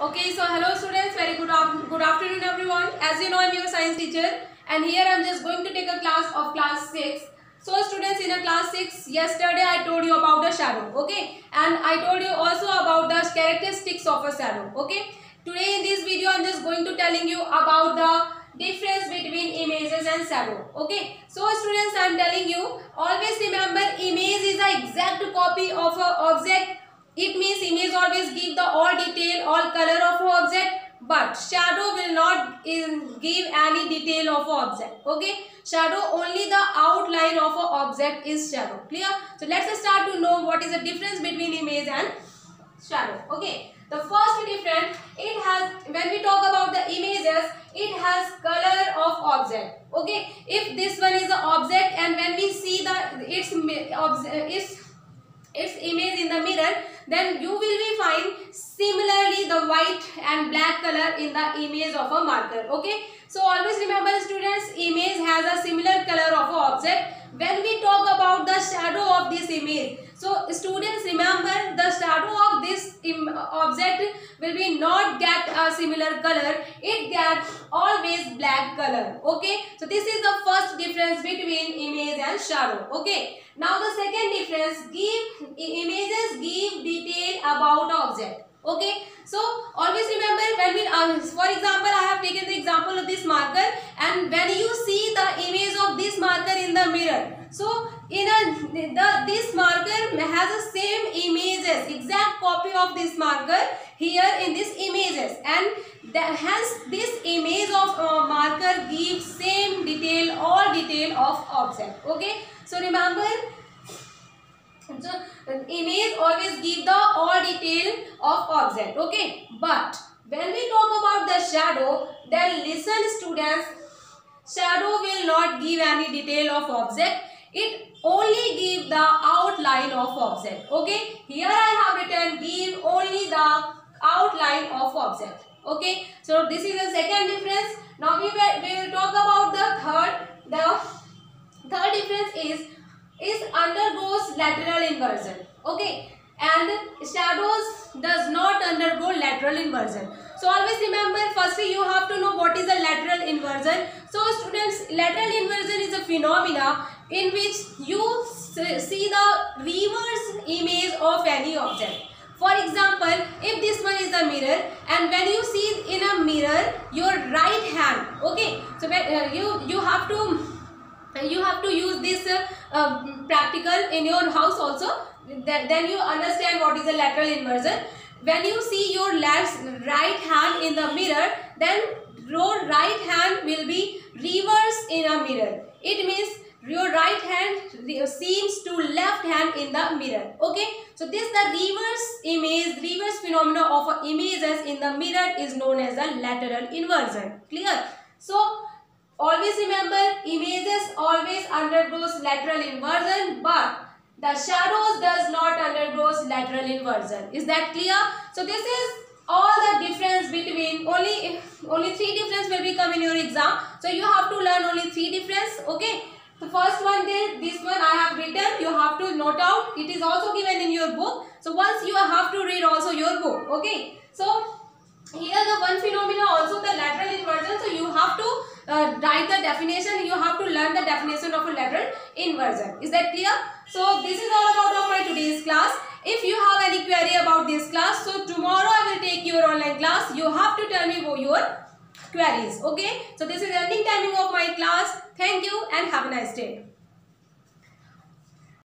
Okay, so hello students, very good afternoon everyone. As you know, I'm your science teacher and here I'm just going to take a class of class 6. So students, in a class 6, yesterday I told you about the shadow, okay? And I told you also about the characteristics of a shadow, okay? Today in this video, I'm just going to telling you about the difference between images and shadow, okay? So students, I'm telling you, always remember image is the exact copy of an object. It means image always give the all detail, all color of object, but shadow will not give any detail of object. Okay, shadow only the outline of a object is shadow. Clear? So let's start to know what is the difference between image and shadow. Okay, the first difference, it has, when we talk about the images, it has color of object. Okay, if this one is the object and when we see its image in the mirror, then you will be find similarly the white and black color in the image of a marker. Okay, so always remember students, image has a similar color of a object. When we talk about the shadow of this image, so students remember the shadow of this object will be not get a similar color, it get always black color. Okay, so this is the first difference between image and shadow. Okay, now the second difference, images give detail about object. Okay, so always remember when we for example, I have taken the example of this marker, and when you see the image of this marker in the mirror, so this marker has the same images, exact copy of this marker here in this images, and hence this image of marker gives same detail, all detail of object. Okay, so remember, so image always give the all detail of object. Okay, but when we talk about the shadow, then listen students, shadow will not give any detail of object, it only give the outline of object. Okay, here I have written give only the outline of object. Okay, so this is the second difference. Now we will talk about the third. The third difference is undergoes lateral inversion. Okay, and shadows does not undergo lateral inversion. So always remember, firstly you have to know what is a lateral inversion. So students, lateral inversion is a phenomena in which you see the reverse image of any object. For example, if this one is a mirror, and when you see in a mirror your right hand, okay, so when, you have to use this practical in your house also, then you understand what is a lateral inversion. When you see your right hand in the mirror, then your right hand will be reversed in a mirror. It means your right hand seems to left hand in the mirror. Okay, so this the reverse phenomena of images in the mirror is known as the lateral inversion. Clear? So always remember, images always undergoes lateral inversion, but the shadows does not undergoes lateral inversion. Is that clear? So this is all the difference between, only three difference will become in your exam. So you have to learn only three difference. Okay, the first one, this one I have written, you have to note out. It is also given in your book. So once you have to read also your book. Okay, so here the one phenomena also the lateral inversion. So you have to write the definition. You have to learn the definition of a lateral inversion. Is that clear? So this is all about my today's class. If you have any query about this class, so tomorrow I will take your online class. You have to tell me your queries. Okay, so this is ending timing of my class. Thank you and have a nice day.